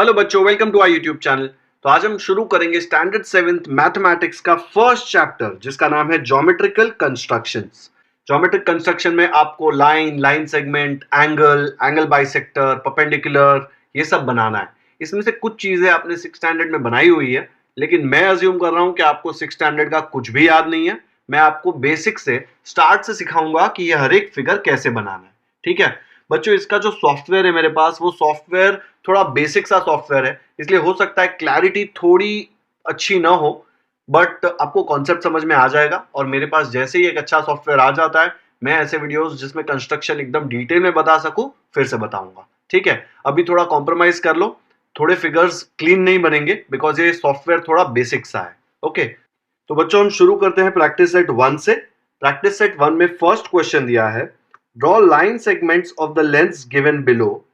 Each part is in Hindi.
हेलो बच्चों, welcome to our YouTube channel. तो आज हम शुरू करेंगे स्टैंडर्ड 7th मैथमेटिक्स का फर्स्ट चैप्टर जिसका नाम है ज्योमेट्रिकल कंस्ट्रक्शंस। ज्योमेट्रिक कंस्ट्रक्शन में आपको line, line segment, angle, angle bisector, perpendicular ये सब बनाना है। इसमें से कुछ चीजें आपने 6 स्टैंडर्ड में बनाई हुई है, लेकिन मैं अज्यूम कर रहा हूं कि आपको 6 स्टैंडर्ड का कुछ भी याद नहीं है। मैं आपको बेसिक से स्टार्ट से सिखाऊंगा कि ये हर एक फिगर कैसे बनाना है। ठीक है बच्चों, इसका जो सॉफ्टवेयर है मेरे पास, वो सॉफ्टवेयर थोड़ा बेसिक सा सॉफ्टवेयर है, इसलिए हो सकता है क्लैरिटी थोड़ी अच्छी ना हो, बट आपको कॉन्सेप्ट समझ में आ जाएगा। और मेरे पास जैसे ही एक अच्छा सॉफ्टवेयर आ जाता है, मैं ऐसे वीडियोस जिसमें कंस्ट्रक्शन एकदम डिटेल में बता सकूं फिर से बताऊंगा। ठीक है, अभी थोड़ा कॉम्प्रोमाइज कर लो, थोड़े फिगर्स क्लीन नहीं बनेंगे बिकॉज ये सॉफ्टवेयर थोड़ा बेसिक सा है। ओके, तो बच्चों हम शुरू करते हैं प्रैक्टिस सेट 1 से। प्रैक्टिस सेट 1 में फर्स्ट क्वेश्चन दिया है, draw line segments of the lengths given below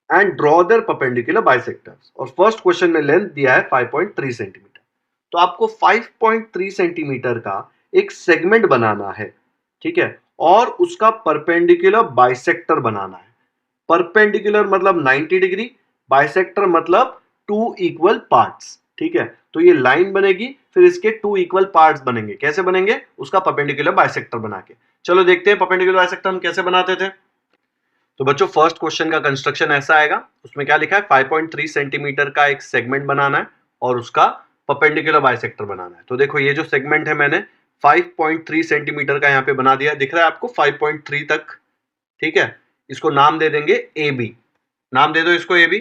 and draw their perpendicular bisectors. और फर्स्ट क्वेश्चन में लेंथ दिया है 5.3 सेंटीमीटर। तो आपको 5.3 सेंटीमीटर का एक सेगमेंट बनाना है, ठीक है, और उसका परपेंडिकुलर बाइसेक्टर बनाना है। परपेंडिकुलर मतलब 90 डिग्री, बाइसेक्टर मतलब टू इक्वल पार्ट्स। ठीक है, तो ये लाइन बनेगी, फिर इसके टू इक्वल पार्ट्स बनेंगे। कैसे बनेंगे? उसका परपेंडिकुलर बाइसेक्टर बना के। चलो देखते हैं परपेंडिकुलर बाइसेक्टर हम कैसे बनाते थे। तो बच्चों फर्स्ट क्वेश्चन का कंस्ट्रक्शन ऐसा आएगा, उसमें क्या लिखा है, 5.3 सेंटीमीटर का एक सेगमेंट बनाना है और उसका परपेंडिकुलर बाइसेक्टर बनाना है। तो देखो ये जो सेगमेंट है मैंने 5.3 सेंटीमीटर का यहाँ पे बना दिया, दिख रहा है आपको 5.3 तक। ठीक है, इसको नाम दे देंगे ए बी। नाम दे दो इसको ए बी।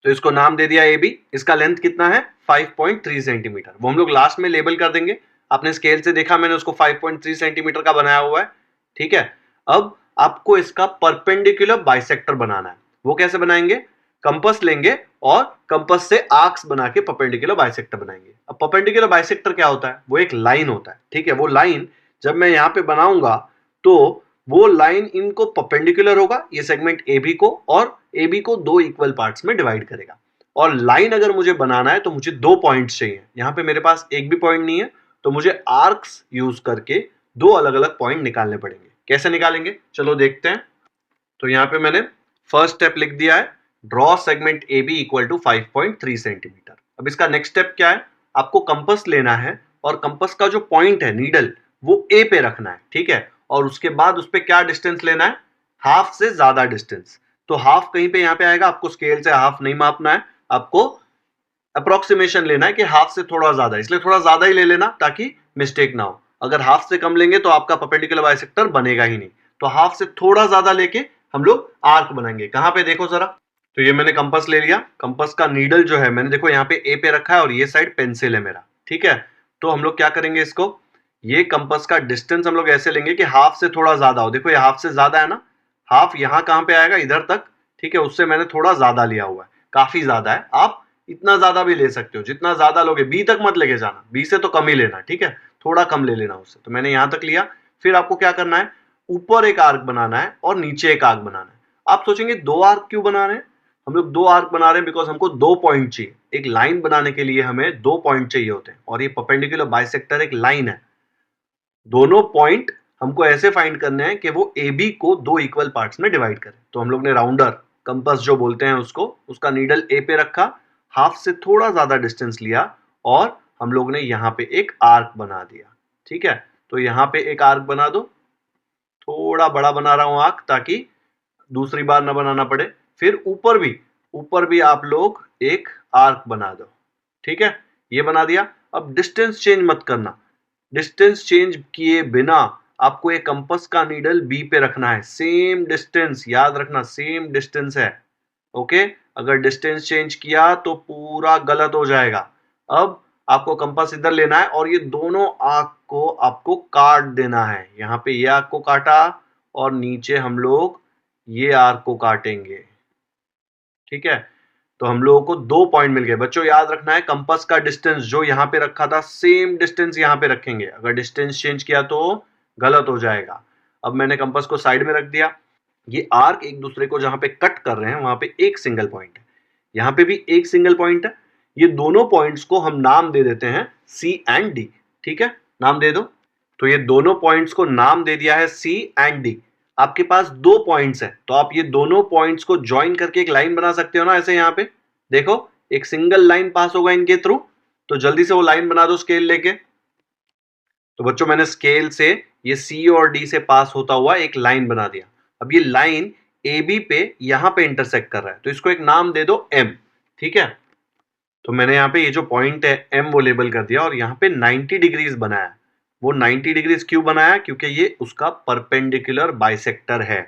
तो इसको नाम दे दिया ए बी। इसका लेंथ कितना है? 5.3 सेंटीमीटर। वो हम लोग लास्ट में लेबल कर देंगे। आपने स्केल से देखा, मैंने उसको 5.3 सेंटीमीटर का बनाया हुआ है। ठीक है, अब आपको इसका परपेंडिकुलर बाइसेक्टर बनाना है। वो कैसे बनाएंगे? कंपास लेंगे और कंपास से आर्क्स बना के परपेंडिकुलर बाइसेक्टर बनाएंगे। अब परपेंडिकुलर बाइसेक्टर क्या होता है? वो एक लाइन होता है। ठीक है, वो लाइन जब मैं यहां पे बनाऊंगा तो वो लाइन इनको परपेंडिकुलर होगा, ये सेगमेंट ए बी को, और ए बी को दो इक्वल पार्ट्स में डिवाइड करेगा। और लाइन अगर मुझे बनाना है तो मुझे दो पॉइंट्स चाहिए। यहां पे मेरे पास एक भी पॉइंट नहीं है, तो मुझे आर्क्स यूज करके दो अलग अलग पॉइंट निकालने पड़ेंगे। कैसे निकालेंगे चलो देखते हैं। तो यहां पे मैंने फर्स्ट स्टेप लिख दिया है, draw segment A B equal to 5.3 centimetre. अब इसका नेक्स्ट स्टेप क्या है? आपको कंपास लेना है और कंपास का जो पॉइंट है, नीडल, वो ए पे रखना है। ठीक है, और उसके बाद उस पे क्या डिस्टेंस लेना है? हाफ से ज्यादा डिस्टेंस। तो हाफ कहीं पे यहां पे आएगा, आपको स्केल से हाफ नहीं मापना है, आपको अप्रोक्सीमेशन लेना है कि हाफ से थोड़ा ज्यादा, इसलिए थोड़ा ज्यादा ही ले लेना ताकि मिस्टेक ना हो। अगर हाफ से कम लेंगे तो आपका परपेंडिकुलर बाइसेक्टर बनेगा ही नहीं। तो हाफ से थोड़ा ज्यादा लेके हम लोग आर्क बनाएंगे। कहां पे देखो जरा। तो ये मैंने कंपास ले लिया। कंपास का नीडल जो है मैंने देखो यहाँ पे ए पे रखा है और ये साइड पेंसिल है मेरा। ठीक है, तो हम लोग क्या करेंगे, इसको ये कंपास का डिस्टेंस हम लोग ऐसे लेंगे कि हाफ से थोड़ा ज्यादा हो। देखो ये हाफ से ज्यादा है ना, हाफ यहाँ कहां पे आएगा? इधर तक। ठीक है, उससे मैंने थोड़ा ज्यादा लिया हुआ है, काफी ज्यादा है। आप इतना ज्यादा भी ले सकते हो, जितना ज्यादा लोगे। बी तक मत लेके जाना, बी से तो कम ही लेना। ठीक है, थोड़ा कम ले लेना उससे। तो मैंने यहां तक लिया। फिर आपको क्या करना है, ऊपर एक आर्क बनाना है और नीचे एक आर्क बनाना है। आप सोचेंगे दो आर्क क्यों बना रहे हैं? हम लोग दो आर्क बना रहे हैं बिकॉज हमको दो पॉइंट चाहिए। एक लाइन बनाने के लिए हमें दो पॉइंट चाहिए होते हैं, और ये परपेंडिकुलर बाइसेक्टर एक लाइन है। दोनों पॉइंट हमको ऐसे फाइंड करने हैं कि वो ए बी को दो इक्वल पार्ट्स में डिवाइड करे। तो हम लोग ने राउंडर, कंपास जो बोलते हैं उसको, उसका नीडल ए पे रखा, हाफ से थोड़ा ज्यादा डिस्टेंस लिया और हम लोग ने यहाँ पे एक आर्क बना दिया। ठीक है, तो यहाँ पे एक आर्क बना दो। थोड़ा बड़ा बना रहा हूं आर्क ताकि दूसरी बार ना बनाना पड़े। फिर ऊपर भी आप लोग एक आर्क बना दो। ठीक है, ये बना दिया। अब डिस्टेंस चेंज मत करना। डिस्टेंस चेंज किए बिना आपको एक कंपास का नीडल बी पे रखना है। सेम डिस्टेंस, याद रखना सेम डिस्टेंस है। ओके, अगर डिस्टेंस चेंज किया तो पूरा गलत हो जाएगा। अब आपको कंपास इधर लेना है और ये दोनों आर्क को आपको काट देना है। यहाँ पे ये आर्क को काटा और नीचे हम लोग ये आर्क को काटेंगे। ठीक है, तो हम लोगों को दो पॉइंट मिल गए। बच्चों याद रखना है, कंपास का डिस्टेंस जो यहां पे रखा था सेम डिस्टेंस यहां पे रखेंगे। अगर डिस्टेंस चेंज किया तो गलत हो जाएगा। अब मैंने कंपास को साइड में रख दिया। ये आर्क एक दूसरे को जहां पे कट कर रहे हैं वहां पे एक सिंगल पॉइंट है, यहां पे भी एक सिंगल पॉइंट है। ये दोनों पॉइंट्स को हम नाम दे देते हैं सी एंड डी। ठीक है, नाम दे दो। तो ये दोनों पॉइंट्स को नाम दे दिया है सी एंड डी। आपके पास दो पॉइंट्स हैं, तो आप ये दोनों पॉइंट्स को ज्वाइन करके एक लाइन बना सकते हो ना, ऐसे यहाँ पे। देखो एक सिंगल लाइन पास होगा इनके थ्रू, तो जल्दी से वो लाइन बना दो स्केल लेके। तो बच्चों मैंने स्केल से ये सी और डी से पास होता हुआ एक लाइन बना दिया। अब ये लाइन ए बी पे यहां पे इंटरसेक्ट कर रहा है, तो इसको एक नाम दे दो एम। ठीक है, तो मैंने यहाँ पे ये जो पॉइंट है एम वो लेबल कर दिया और यहाँ पे 90 डिग्रीज बनाया। वो 90 डिग्रीज क्यों बनाया? क्योंकि ये उसका परपेंडिकुलर बाइसेक्टर है।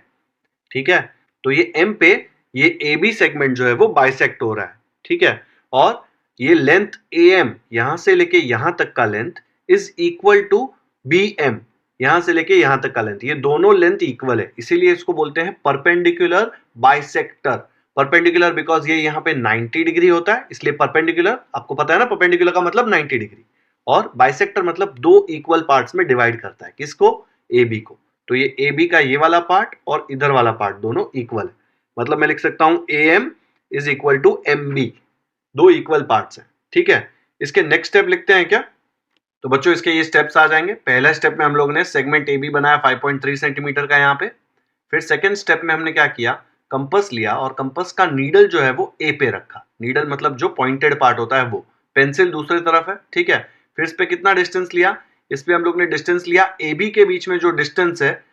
ठीक है, तो ये एम पे ये ए बी सेगमेंट जो है वो बाइसेक्ट हो रहा है। ठीक है, और ये लेंथ ए एम यहां से लेके यहां तक का length is equal to B M, यहां से लेके यहां तक का लेंथ, ये दोनों लेंथ इक्वल है, इसीलिए इसको बोलते हैं परपेंडिकुलर बाइसेक्टर। परपेंडिकुलर बिकॉज ये यहाँ पे 90 डिग्री होता है, इसलिए परपेंडिकुलर, आपको पता है ना परपेंडिकुलर का मतलब 90 डिग्री, और बाइसेक्टर मतलब दो इक्वल पार्ट्स में डिवाइड करता है। किसको? ए बी को। तो ये ए बी का ये वाला पार्ट और इधर वाला पार्ट दोनों इक्वल है, मतलब मैं लिख सकता हूं A M is equal to M B, दो इक्वल पार्ट्स हैं। ठीक है, इसके नेक्स्ट स्टेप लिखते हैं क्या? तो बच्चों इसके ये स्टेप्स आ जाएंगे। पहला स्टेप में हम लोग ने सेगमेंट ए बी बनाया 5.3 सेंटीमीटर का यहाँ पे। फिर सेकंड स्टेप में हमने क्या किया, कंपास लिया और कंपास का नीडल जो है वो ए पे रखा। नीडल मतलब जो पॉइंटेड पार्ट होता है वो, पेंसिल दूसरी तरफ है। ठीक है, फिर इस पे कितना डिस्टेंस लिया? इस पे हम लोग ने डिस्टेंस लिया ए बी के बीच में जो डिस्टेंस है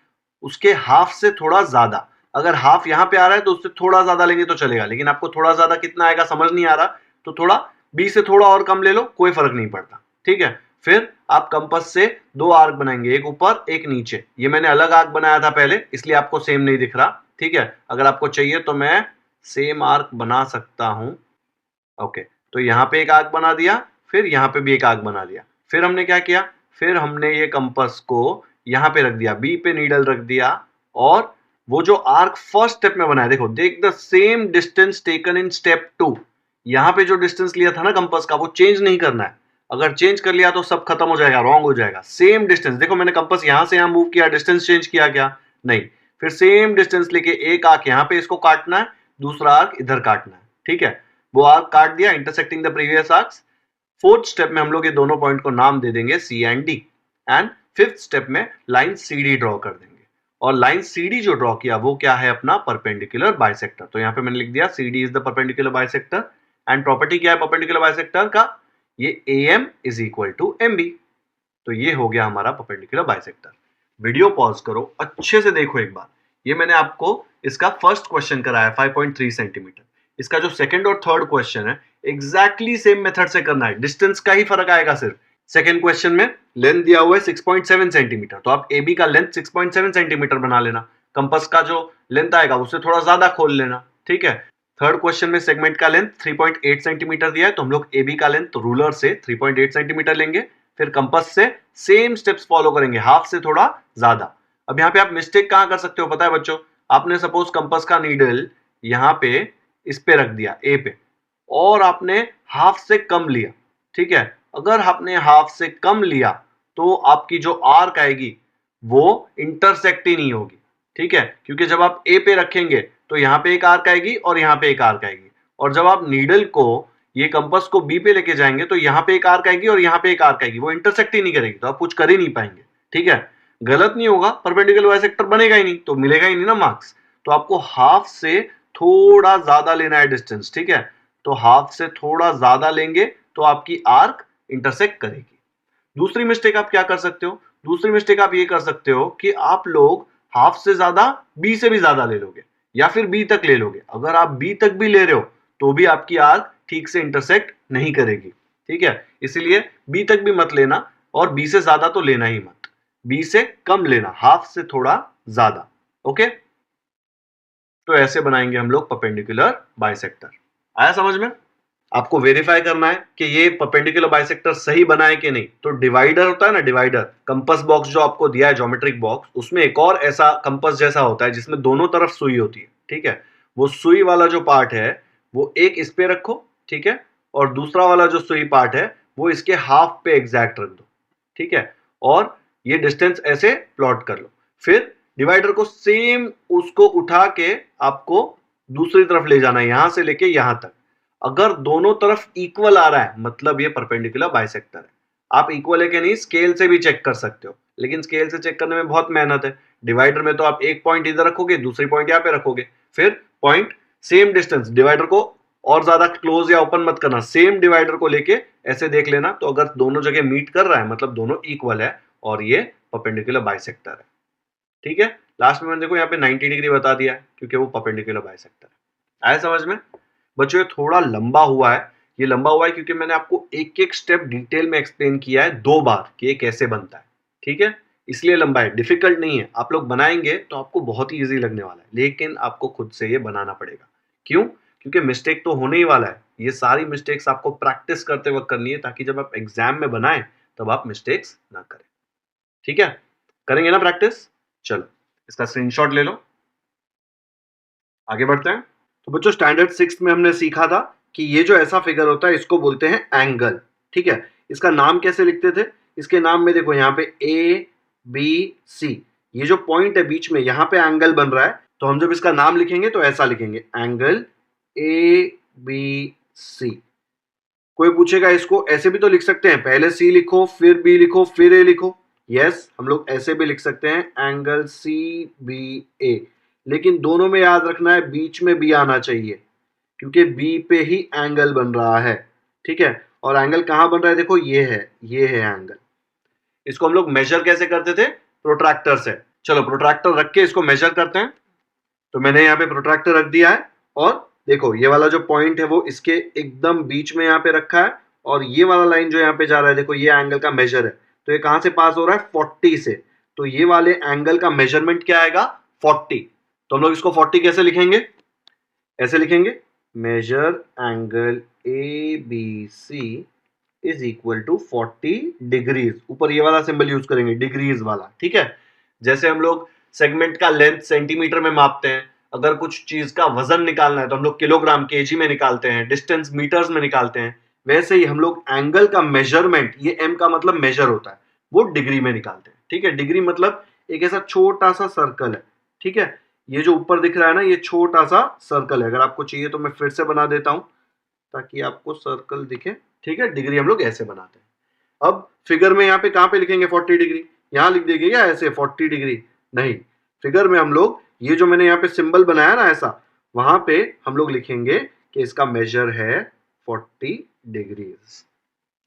उसके हाफ से थोड़ा ज्यादा। अगर हाफ यहाँ पे आ रहा है तो उससे थोड़ा ज्यादा लेंगे तो चलेगा, लेकिन आपको थोड़ा ज्यादा कितना आएगा समझ नहीं आ रहा, तो थोड़ा बी से थोड़ा और कम ले लो, कोई फर्क नहीं पड़ता। ठीक है, फिर आप कंपास से दो आर्क बनाएंगे, एक ऊपर एक नीचे। ये मैंने अलग आर्क बनाया था पहले, इसलिए आपको सेम नहीं दिख रहा। ठीक है, अगर आपको चाहिए तो मैं सेम आर्क बना सकता हूं। ओके, तो यहाँ पे एक आर्क बना दिया, फिर यहाँ पे भी एक आर्क बना दिया। फिर हमने क्या किया, फिर हमने ये कंपास को यहाँ पे रख दिया, बी पे नीडल रख दिया, और वो जो आर्क फर्स्ट स्टेप में बनाया, देखो देख the same distance taken in step 2। यहाँ पे जो डिस्टेंस लिया था ना कंपास का वो चेंज नहीं करना है, अगर चेंज कर लिया तो सब खत्म हो जाएगा, रॉन्ग हो जाएगा। सेम डिस्टेंस, देखो मैंने कंपास यहां से यहां मूव किया, डिस्टेंस चेंज किया क्या? नहीं। फिर सेम डिस्टेंस लेके एक आर्क यहाँ पे इसको काटना है, दूसरा आर्क इधर काटना है। ठीक है, वो आर्क काट दिया intersecting the previous arcs. Fourth step में हम लोग ये दोनों पॉइंट को नाम दे देंगे C and D, and fifth step में लाइन सी डी ड्रॉ कर देंगे। और लाइन सी डी जो ड्रॉ किया वो क्या है? अपना परपेंडिकुलर बाइसेक्टर। तो यहाँ पे मैंने लिख दिया C D is the perpendicular bisector, and property क्या है परपेंडिकुलर बाइसेक्टर का? ये A M is equal to M B. तो ये हो गया हमारा परपेंडिकुलर बाइसेक्टर। वीडियो पॉज करो, अच्छे से देखो एक बार। ये मैंने आपको इसका फर्स्ट क्वेश्चन कराया 5.3 सेंटीमीटर। इसका जो सेकंड और थर्ड क्वेश्चन है एग्जैक्टली सेम मेथड से करना है, डिस्टेंस का ही फर्क आएगा सिर्फ। सेकंड क्वेश्चन में लेंथ दिया हुआ है 6.7 सेंटीमीटर, तो आप ए बी का लेंथ 6.7 सेंटीमीटर बना लेना। कंपास का जो लेंथ आएगा उससे थोड़ा ज्यादा खोल लेना। ठीक है, थर्ड क्वेश्चन में सेगमेंट का लेंथ 3.8 सेंटीमीटर दिया है, तो हम लोग ए बी का लेंथ रूलर से 3.8 सेंटीमीटर लेंगे। फिर कंपास से सेम स्टेप्स फॉलो करेंगे, हाफ से थोड़ा ज्यादा। अब यहाँ पे आप मिस्टेक कहां कर सकते हो पता है बच्चों? आपने सपोज कंपास का नीडल यहाँ पे इस पे रख दिया ए पे, और आपने हाफ से कम लिया। ठीक है, अगर आपने हाफ से कम लिया तो आपकी जो आर्क आएगी वो इंटरसेक्ट ही नहीं होगी। ठीक है, क्योंकि जब आप ए पे रखेंगे तो यहाँ पे एक आर्क आएगी और यहाँ पे एक आर्क आएगी, और जब आप नीडल को ये कंपास को बी पे लेके जाएंगे तो यहाँ पे एक आर्क आएगी और यहाँ पे एक आर्क आएगी, वो इंटरसेक्ट ही नहीं करेगी, तो आप कुछ कर ही नहीं पाएंगे। ठीक है, गलत नहीं होगा, परपेंडिकुलर बाइसेक्टर बनेगा ही नहीं तो मिलेगा ही नहीं ना मार्क्स। तो आपको हाफ से थोड़ा ज्यादा लेना है डिस्टेंस। ठीक है, तो हाफ से थोड़ा ज्यादा लेंगे तो आपकी आर्क इंटरसेक्ट करेगी। दूसरी मिस्टेक आप क्या कर सकते हो? दूसरी मिस्टेक आप ये कर सकते हो कि आप लोग हाफ से ज्यादा बी से भी ज्यादा ले लोगे, या फिर बी तक ले लोगे। अगर आप बी तक भी ले रहे हो तो भी आपकी आर्क ठीक से इंटरसेक्ट नहीं करेगी। ठीक है, इसीलिए बी तक भी मत लेना, और बी से ज्यादा तो लेना ही मत, बी से कम लेना, हाफ से थोड़ा ज्यादा। ओके, तो ऐसे बनाएंगे हम लोग परपेंडिकुलर बाइसेक्टर। आया समझ में? आपको वेरीफाई करना है कि ये परपेंडिकुलर बाइसेक्टर सही बना है कि नहीं। तो डिवाइडर होता है ना, डिवाइडर, कंपास बॉक्स जो आपको दिया है ज्योमेट्रिक बॉक्स, उसमें एक और ऐसा कंपास जैसा होता है जिसमें दोनों तरफ सुई होती है। ठीक है, वो सुई वाला जो पार्ट है वो एक इस पे रखो। ठीक है, और दूसरा वाला जो सुई पार्ट है वो इसके हाफ पे एग्जैक्ट रख दो। ठीक है, और ये डिस्टेंस ऐसे प्लॉट कर लो। फिर डिवाइडर को सेम उसको उठा के आपको दूसरी तरफ ले जाना है, यहां से लेके यहां तक। अगर दोनों तरफ इक्वल आ रहा है मतलब ये परपेंडिकुलर बाइसेक्टर है। आप इक्वल है कि नहीं स्केल से भी चेक कर सकते हो, लेकिन स्केल से चेक करने में बहुत मेहनत है। डिवाइडर में तो आप एक पॉइंट इधर रखोगे, दूसरी पॉइंट यहाँ पे रखोगे, फिर पॉइंट सेम डिस्टेंस, डिवाइडर को और ज्यादा क्लोज या ओपन मत करना, सेम डिवाइडर को लेके ऐसे देख लेना, तो अगर दोनों जगह मीट कर रहा है मतलब दोनों इक्वल है और ये परपेंडिकुलर बाइसेक्टर है। ठीक है, लास्ट में मैंने देखो यहाँ पे 90 डिग्री बता दिया है क्योंकि वो परपेंडिकुलर बाइसेक्टर है। आया समझ में बच्चों? ये थोड़ा लंबा हुआ है, ये लंबा हुआ है क्योंकि मैंने आपको एक एक स्टेप डिटेल में एक्सप्लेन किया है 2 बार कि ये कैसे बनता है। ठीक है, इसलिए लंबा है, डिफिकल्ट नहीं है। आप लोग बनाएंगे तो आपको बहुत ही ईजी लगने वाला है, लेकिन आपको खुद से ये बनाना पड़ेगा। क्यों? क्योंकि मिस्टेक तो होने ही वाला है। ये सारी मिस्टेक्स आपको प्रैक्टिस करते वक्त करनी है ताकि जब आप एग्जाम में बनाएं तब आप मिस्टेक्स ना करें। ठीक है, करेंगे ना प्रैक्टिस? चलो इसका स्क्रीनशॉट ले लो, आगे बढ़ते हैं। तो बच्चों स्टैंडर्ड 6 में हमने सीखा था कि ये जो ऐसा फिगर होता है इसको बोलते हैं एंगल। ठीक है, इसका नाम कैसे लिखते थे? इसके नाम में देखो यहाँ पे ए बी सी, ये जो पॉइंट है बीच में, यहाँ पे एंगल बन रहा है, तो हम जब इसका नाम लिखेंगे तो ऐसा लिखेंगे, एंगल ए बी सी। कोई पूछेगा इसको ऐसे भी तो लिख सकते हैं, पहले सी लिखो फिर बी लिखो फिर ए लिखो। यस, हम लोग ऐसे भी लिख सकते हैं, एंगल सी बी ए, लेकिन दोनों में याद रखना है बीच में बी आना चाहिए क्योंकि बी पे ही एंगल बन रहा है। ठीक है, और एंगल कहाँ बन रहा है? देखो ये है एंगल। इसको हम लोग मेजर कैसे करते थे? प्रोट्रैक्टर से। चलो प्रोट्रैक्टर रख के इसको मेजर करते हैं। तो मैंने यहाँ पे प्रोट्रैक्टर रख दिया है और देखो ये वाला जो पॉइंट है वो इसके एकदम बीच में यहाँ पे रखा है, और ये वाला लाइन जो यहाँ पे जा रहा है देखो ये एंगल का मेजर है। तो ये कहां से पास हो रहा है? 40 से। तो ये वाले एंगल का मेजरमेंट क्या आएगा? 40। तो हम लोग इसको 40 कैसे लिखेंगे? ऐसे लिखेंगे, measure angle A B C is equal to 40 degrees. ऊपर ये वाला सिंबल यूज करेंगे, डिग्रीज वाला। ठीक है, जैसे हम लोग सेगमेंट का लेंथ सेंटीमीटर में मापते हैं, अगर कुछ चीज का वजन निकालना है तो हम लोग किलोग्राम केजी में निकालते हैं, डिस्टेंस मीटर्स में निकालते हैं, वैसे ही हम लोग एंगल का मेजरमेंट, ये एम का मतलब मेजर होता है, वो डिग्री में निकालते हैं। ठीक है, डिग्री मतलब एक ऐसा छोटा सा सर्कल है। ठीक है, ये जो ऊपर दिख रहा है ना, ये छोटा सा सर्कल है। अगर आपको चाहिए तो मैं फिर से बना देता हूं ताकि आपको सर्कल दिखे। ठीक है, डिग्री हम लोग ऐसे बनाते हैं। अब फिगर में यहाँ पे कहां पे लिखेंगे 40 डिग्री? यहां लिख देंगे क्या ऐसे 40 डिग्री? नहीं, फिगर में हम लोग ये जो मैंने यहाँ पे सिंबल बनाया ना ऐसा, वहां पे हम लोग लिखेंगे कि इसका मेजर है 40 डिग्रीज।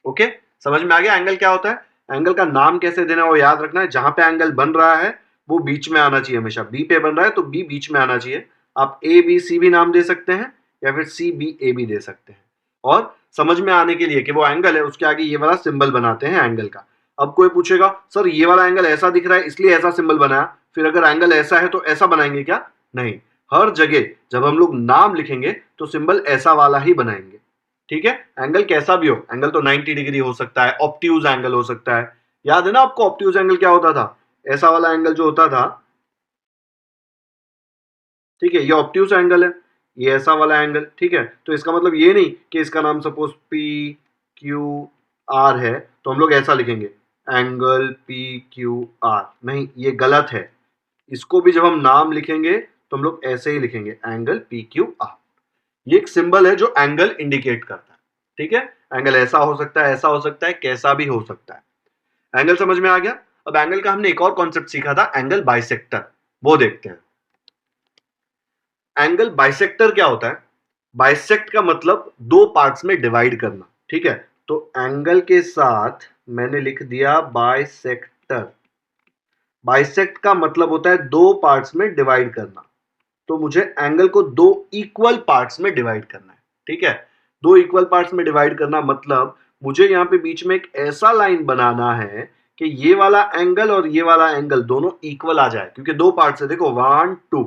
ओके, समझ में आ गया एंगल क्या होता है? एंगल का नाम कैसे देना है वो याद रखना है। जहां पे एंगल बन रहा है वो बीच में आना चाहिए हमेशा। बी पे बन रहा है तो बी बीच में आना चाहिए। आप ए बी सी भी नाम दे सकते हैं या फिर सी बी ए भी दे सकते हैं। और समझ में आने के लिए कि वो एंगल है उसके आगे ये वाला सिंबल बनाते हैं एंगल का। अब कोई पूछेगा सर ये वाला एंगल ऐसा दिख रहा है इसलिए ऐसा सिंबल बनाया, फिर अगर एंगल ऐसा है तो ऐसा बनाएंगे क्या? नहीं, हर जगह जब हम लोग नाम लिखेंगे तो सिंबल ऐसा वाला ही बनाएंगे। ठीक है, एंगल कैसा भी हो, एंगल तो 90 डिग्री हो सकता है, ऑब्ट्यूज एंगल हो सकता है। याद है ना आपको ऑब्ट्यूज एंगल क्या होता था? ऐसा वाला एंगल जो होता था। ठीक है, ये ऑब्ट्यूज एंगल है, ये ऐसा वाला एंगल। ठीक है, तो इसका मतलब ये नहीं कि इसका नाम सपोज पी क्यू आर है तो हम लोग ऐसा लिखेंगे एंगल पी क्यू आर। नहीं, ये गलत है। इसको भी जब हम नाम लिखेंगे तो हम लोग ऐसे ही लिखेंगे एंगल पी क्यू आर। ये एक सिंबल है जो एंगल इंडिकेट करता है। ठीक है, एंगल ऐसा हो सकता है, ऐसा हो सकता है, कैसा भी हो सकता है। एंगल समझ में आ गया? अब एंगल का हमने एक और कॉन्सेप्ट सीखा था, एंगल बाइसेक्टर, वो देखते हैं। एंगल बाइसेक्टर क्या होता है? बाइसेक्ट का मतलब दो पार्ट्स में डिवाइड करना। ठीक है, तो एंगल के साथ मैंने लिख दिया बाइसेक्टर। बाइसेक्ट का मतलब होता है दो पार्ट्स में डिवाइड करना। तो मुझे एंगल को दो इक्वल पार्ट्स में डिवाइड करना है। ठीक है, दो इक्वल पार्ट्स में डिवाइड करना मतलब मुझे यहाँ पे बीच में एक ऐसा लाइन बनाना है कि ये वाला एंगल और ये वाला एंगल दोनों इक्वल आ जाए, क्योंकि दो पार्ट्स है। देखो 1 2,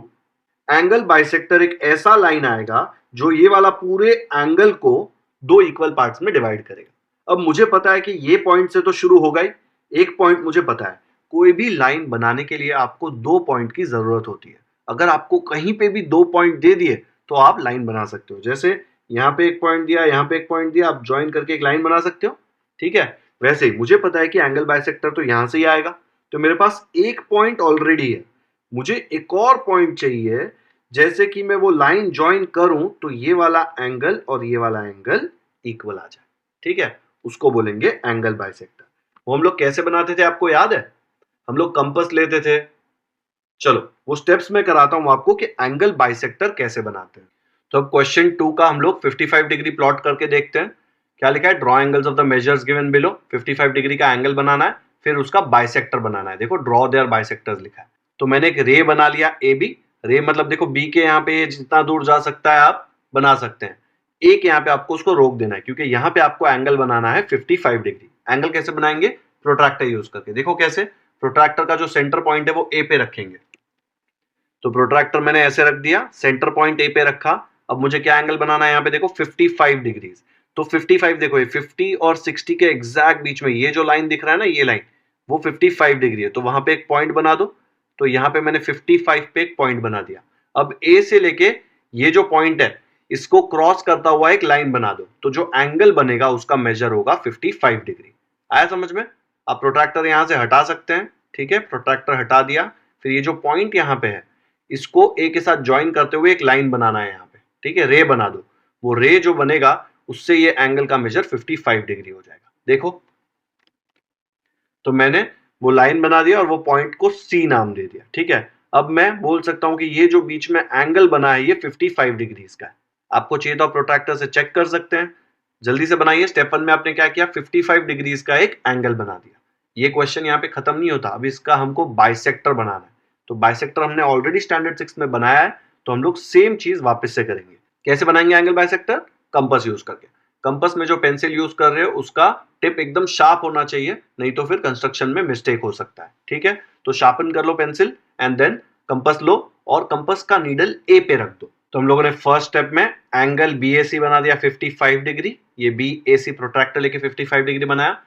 एंगल बाइसेक्टर एक ऐसा लाइन आएगा जो ये वाला पूरे एंगल को दो इक्वल पार्ट्स में डिवाइड करेगा। अब मुझे पता है कि ये पॉइंट से तो शुरू होगा ही, एक पॉइंट मुझे पता है। कोई भी लाइन बनाने के लिए आपको दो पॉइंट की जरूरत होती है। अगर आपको कहीं पे भी दो पॉइंट दे दिए तो आप लाइन बना सकते हो। जैसे यहाँ पे एक पॉइंट दिया, यहाँ पे एक पॉइंट दिया, आप ज्वाइन करके एक लाइन बना सकते हो। ठीक है, वैसे ही मुझे पता है कि एंगल बाइसेक्टर तो यहां से ही आएगा, तो मेरे पास एक पॉइंट ऑलरेडी है। मुझे एक और पॉइंट चाहिए, जैसे कि मैं वो लाइन ज्वाइन करूं तो ये वाला एंगल और ये वाला एंगल इक्वल आ जाए। ठीक है, उसको बोलेंगे एंगल बाइसेक्टर। वो हम लोग कैसे बनाते थे आपको याद है? हम लोग कंपास लेते थे। चलो वो स्टेप्स में कराता हूं आपको कि एंगल बाइसेक्टर कैसे बनाते हैं। तो अब क्वेश्चन 2 का हम लोग 55 डिग्री प्लॉट करके देखते हैं। क्या लिखा है, draw angles of the measures given below. 55 degree का एंगल बनाना है, फिर उसका बाइसेक्टर बनाना है। देखो ड्रॉ देयर बाइसेक्टर्स लिखा है। तो मैंने एक रे बना लिया ए बी। रे मतलब देखो बी के यहाँ पे जितना दूर जा सकता है आप बना सकते हैं। एक यहाँ पे आपको उसको रोक देना है, क्योंकि यहाँ पे आपको एंगल बनाना है 55 डिग्री। एंगल कैसे बनाएंगे, प्रोट्रैक्टर यूज करके। देखो कैसे, प्रोट्रैक्टर का जो सेंटर पॉइंट है वो ए पे रखेंगे। तो प्रोट्रैक्टर मैंने ऐसे रख दिया, सेंटर पॉइंट ए पे रखा। अब मुझे क्या एंगल बनाना है यहाँ पे, देखो 55 डिग्रीज। तो 55 देखो, ये 50 और 60 के एग्जैक्ट बीच में ये जो लाइन दिख रहा है ना, ये लाइन वो 55 डिग्री है। तो वहां पे एक पॉइंट बना दो। तो यहाँ पे मैंने 55 पे एक पॉइंट बना दिया। अब ए से लेके ये जो पॉइंट है इसको क्रॉस करता हुआ एक लाइन बना दो। तो जो एंगल बनेगा उसका मेजर होगा 55 डिग्री। आया समझ में। आप प्रोट्रैक्टर यहां से हटा सकते हैं, ठीक है। प्रोट्रैक्टर हटा दिया, फिर ये जो पॉइंट यहाँ पे है इसको ए के साथ ज्वाइन करते हुए एक लाइन बनाना है यहाँ पे, ठीक है। रे बना दो। वो रे जो बनेगा उससे ये एंगल का मेजर 55 डिग्री हो जाएगा। देखो, तो मैंने वो लाइन बना दिया और वो पॉइंट को सी नाम दे दिया, ठीक है। अब मैं बोल सकता हूं कि ये जो बीच में एंगल बना है ये 55 डिग्रीज का है। आपको चाहिए तो प्रोट्रैक्टर से चेक कर सकते हैं। जल्दी से बनाइए। स्टेप 1 में आपने क्या किया, 55 डिग्रीज का एक एंगल बना दिया। ये क्वेश्चन यहाँ पे खत्म नहीं होता, अब इसका हमको बाइसेक्टर बनाना है। तो बाइसेक्टर हमने ऑलरेडी स्टैंडर्ड 6 में बनाया है, तो हम लोग सेम चीज वापस से करेंगे। कैसे बनाएंगे एंगल बाइसेक्टर, कंपास यूज करके। कंपास में जो पेंसिल यूज कर रहे हो उसका टिप एकदम शार्प होना चाहिए, नहीं तो फिर कंस्ट्रक्शन में मिस्टेक हो सकता है, ठीक है। तो शार्पन कर लो पेंसिल एंड देन कंपास लो और कंपास का नीडल ए पे रख दो। तो हम लोगों ने फर्स्ट स्टेप में एंगल बीएसी बना दिया 55 डिग्री। ये बीएसी प्रोट्रैक्टर लेके 55 डिग्री बनाया।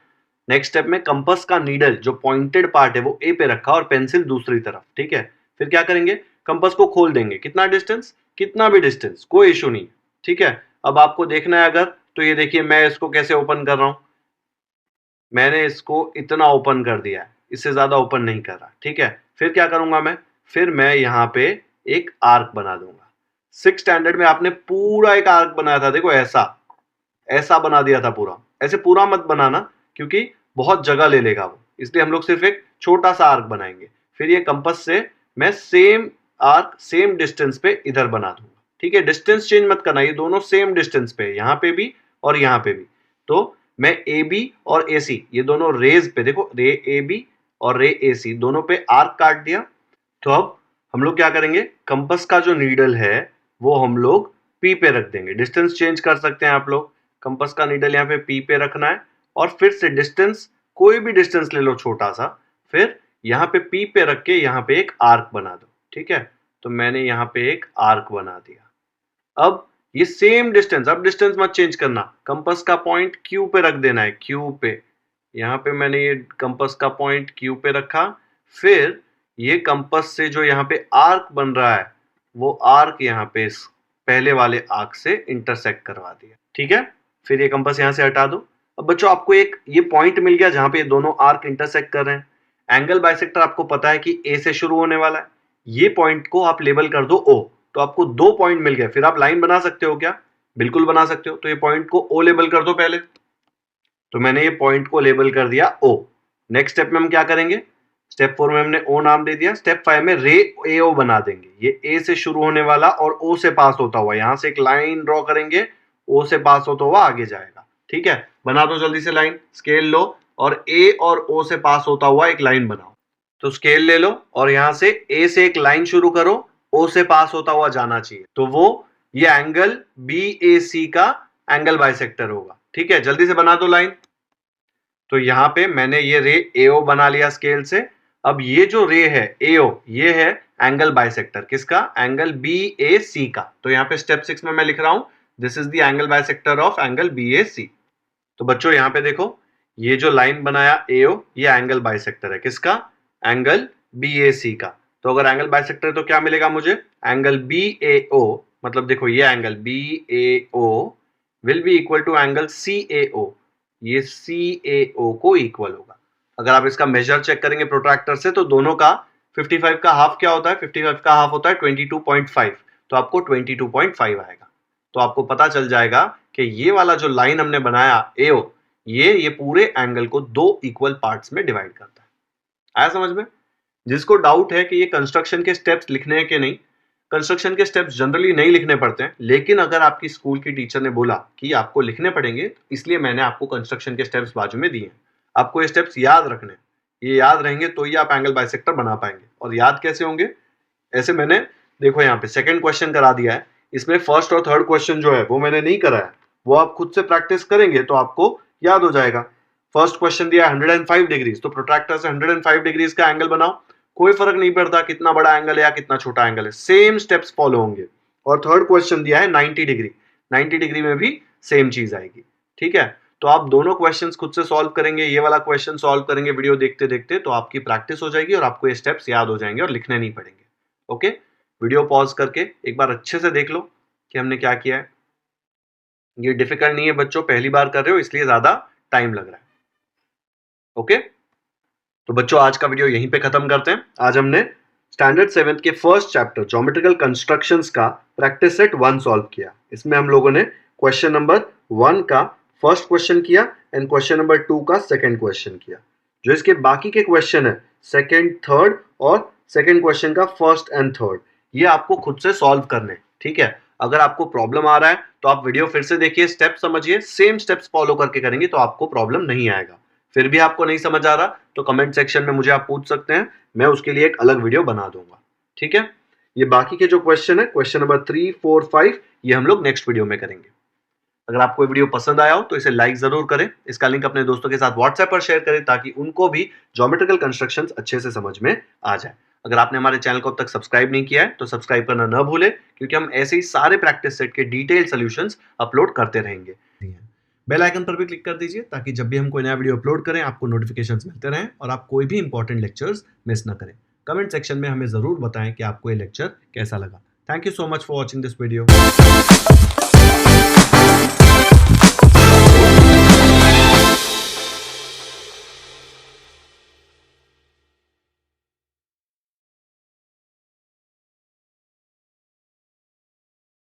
नेक्स्ट स्टेप में कंपास का नीडल जो पॉइंटेड पार्ट है वो ए पे रखा और पेंसिल दूसरी तरफ, ठीक है। फिर क्या करेंगे, कंपास को खोल देंगे। कितना डिस्टेंस, कितना भी डिस्टेंस, कोई इशू नहीं, ठीक है। अब आपको देखना है अगर, तो ये देखिए मैं इसको कैसे ओपन कर रहा हूं। मैंने इसको इतना ओपन कर दिया है, इससे ज्यादा ओपन नहीं कर रहा, ठीक है। फिर क्या करूंगा मैं, फिर मैं यहाँ पे एक आर्क बना दूंगा। 6 स्टैंडर्ड में आपने पूरा एक आर्क बनाया था, देखो ऐसा ऐसा बना दिया था पूरा। ऐसे पूरा मत बनाना क्योंकि बहुत जगह ले लेगा वो, इसलिए हम लोग सिर्फ एक छोटा सा आर्क बनाएंगे। फिर ये कंपास से मैं सेम आर्क सेम डिस्टेंस पे इधर बना दूंगा, ठीक है। डिस्टेंस चेंज मत करना, ये दोनों सेम डिस्टेंस पे, यहाँ पे भी और यहाँ पे भी। तो मैं ए बी और ए सी ये दोनों रेज पे, देखो रे ए बी और रे ए सी दोनों पे आर्क काट दिया। तो अब हम लोग क्या करेंगे, कंपास का जो नीडल है वो हम लोग पी पे रख देंगे। डिस्टेंस चेंज कर सकते हैं आप लोग। कंपास का नीडल यहाँ पे पी पे रखना है और फिर से डिस्टेंस कोई भी डिस्टेंस ले लो छोटा सा, फिर यहाँ पे पी पे रख के यहाँ पे एक आर्क बना दो, ठीक है। तो मैंने यहाँ पे एक आर्क बना दिया। अब ये सेम डिस्टेंस, अब डिस्टेंस मत चेंज करना, कंपास का पॉइंट क्यू पे रख देना है, क्यू पे। यहाँ पे मैंने ये कंपास का पॉइंट क्यू पे रखा। फिर ये कंपास से जो यहाँ पे आर्क बन रहा है वो आर्क यहाँ पे इस पहले वाले आर्क से इंटरसेक्ट करवा दिया, ठीक है। फिर ये कंपास यहाँ से हटा दो। अब बच्चों आपको एक ये पॉइंट मिल गया जहां पे ये दोनों आर्क इंटरसेक्ट कर रहे हैं। एंगल बाइसेक्टर आपको पता है कि ए से शुरू होने वाला है। ये पॉइंट को आप लेबल कर दो ओ। तो आपको 2 पॉइंट मिल गए। फिर आप लाइन बना सकते हो क्या, बिल्कुल बना सकते हो। तो ये पॉइंट को ओ लेबल कर दो पहले। तो मैंने ये पॉइंट को लेबल कर दिया ओ। नेक्स्ट स्टेप में हम क्या करेंगे, स्टेप 4 में हमने ओ नाम दे दिया। स्टेप 5 में रे ए ओ बना देंगे। ये ए से शुरू होने वाला और ओ से पास होता हुआ, यहां से एक लाइन ड्रॉ करेंगे, ओ से पास होता हुआ आगे जाएगा, ठीक है। बना दो जल्दी से लाइन, स्केल लो और ए और ओ से पास होता हुआ एक लाइन बनाओ। तो स्केल ले लो और यहां से ए से एक लाइन शुरू करो, ओ से पास होता हुआ जाना चाहिए। तो वो ये एंगल बी ए सी का एंगल बाइसेक्टर होगा, ठीक है। जल्दी से बना दो लाइन। तो यहां पे मैंने ये रे एओ बना लिया स्केल से। अब ये जो रे है एओ, ये है एंगल बाइसेक्टर किसका, एंगल बी ए सी का। तो यहाँ पे स्टेप 6 में मैं लिख रहा हूं this is the angle bisector of angle B A C. तो बच्चों यहाँ पे देखो ये जो लाइन बनाया एओ, ये एंगल बाइसेक्टर है किसका, एंगल बी ए सी का। तो अगर एंगल बाइसेक्टर है तो क्या मिलेगा मुझे, एंगल बी ए ओ, मतलब देखो ये angle B A O will be equal to angle C A O. ये सी ए ओ को इक्वल होगा। अगर आप इसका मेजर चेक करेंगे प्रोट्रैक्टर से तो दोनों का 55 का हाफ क्या होता है, 55 का हाफ होता है 22.5। तो आपको 22.5 आएगा। तो आपको पता चल जाएगा कि ये वाला जो लाइन हमने बनाया एओ, ये पूरे एंगल को 2 इक्वल पार्ट्स में डिवाइड करता है। आया समझ में। जिसको डाउट है कि ये कंस्ट्रक्शन के स्टेप्स लिखने हैं कि नहीं, कंस्ट्रक्शन के स्टेप्स जनरली नहीं लिखने पड़ते हैं, लेकिन अगर आपकी स्कूल की टीचर ने बोला कि आपको लिखने पड़ेंगे, इसलिए मैंने आपको कंस्ट्रक्शन के स्टेप्स बाजू में दिए हैं। आपको ये स्टेप्स याद रखने हैं, ये याद रहेंगे तो ही आप एंगल बाइसेक्टर बना पाएंगे। और याद कैसे होंगे? ऐसे मैंने देखो यहाँ पे सेकंड क्वेश्चन करा दिया है, इसमें फर्स्ट और थर्ड क्वेश्चन जो है वो मैंने नहीं कराया, वो आप खुद से प्रैक्टिस करेंगे तो आपको याद हो जाएगा। फर्स्ट क्वेश्चन दिया 105 डिग्रीज, तो प्रोट्रैक्टर से 105 डिग्रीज का एंगल बनाओ। कोई फर्क नहीं पड़ता कितना बड़ा एंगल है या कितना छोटा एंगल है, सेम स्टेप्स फॉलो होंगे। और थर्ड क्वेश्चन दिया है 90 डिग्री, 90 डिग्री में भी सेम चीज आएगी। ठीक है, तो आप दोनों क्वेश्चंस खुद से सॉल्व करेंगे, ये वाला क्वेश्चन सॉल्व करेंगे वीडियो देखते देखते, तो आपकी प्रैक्टिस हो जाएगी और आपको ये स्टेप्स याद हो जाएंगे और लिखने नहीं पड़ेंगे। ओके, वीडियो पॉज करके एक बार अच्छे से देख लो कि हमने क्या किया है। ये डिफिकल्ट नहीं है बच्चों, पहली बार कर रहे हो इसलिए ज्यादा टाइम लग रहा है। ओके, तो बच्चों आज का वीडियो यहीं पे खत्म करते हैं। आज हमने स्टैंडर्ड 7th के फर्स्ट चैप्टर ज्योमेट्रिकल कंस्ट्रक्शंस का प्रैक्टिस सेट 1 सॉल्व किया। इसमें हम लोगों ने क्वेश्चन नंबर 1 का फर्स्ट क्वेश्चन किया एंड क्वेश्चन नंबर 2 का सेकंड क्वेश्चन किया। जो इसके बाकी के क्वेश्चन है सेकंड, थर्ड और सेकंड क्वेश्चन का फर्स्ट एंड थर्ड, ये आपको खुद से सॉल्व करने। ठीक है, अगर आपको प्रॉब्लम आ रहा है तो आप वीडियो फिर से देखिए, स्टेप समझिए, सेम स्टेप्स फॉलो करके करेंगे तो आपको प्रॉब्लम नहीं आएगा। फिर भी आपको नहीं समझ आ रहा तो कमेंट सेक्शन में मुझे आप पूछ सकते हैं, मैं उसके लिए एक अलग वीडियो बना दूंगा। ठीक है, ये बाकी के जो क्वेश्चन है क्वेश्चन नंबर 3, 4, 5 ये हम लोग नेक्स्ट वीडियो में करेंगे। अगर आपको वीडियो पसंद आया हो तो इसे लाइक जरूर करें, इसका लिंक अपने दोस्तों के साथ व्हाट्सएप पर शेयर करें ताकि उनको भी ज्योमेट्रिकल कंस्ट्रक्शंस अच्छे से समझ में आ जाए। अगर आपने हमारे चैनल को अब तक सब्सक्राइब नहीं किया है तो सब्सक्राइब करना न भूलें, क्योंकि हम ऐसे ही सारे प्रैक्टिस सेट के डिटेल सॉल्यूशंस अपलोड करते रहेंगे। बेल आइकन पर भी क्लिक कर दीजिए ताकि जब भी हम कोई नया वीडियो अपलोड करें आपको नोटिफिकेशंस मिलते रहें और आप कोई भी इंपॉर्टेंट लेक्चर्स मिस न करें। कमेंट सेक्शन में हमें जरूर बताएं कि आपको ये लेक्चर कैसा लगा। Thank you so much for watching this video.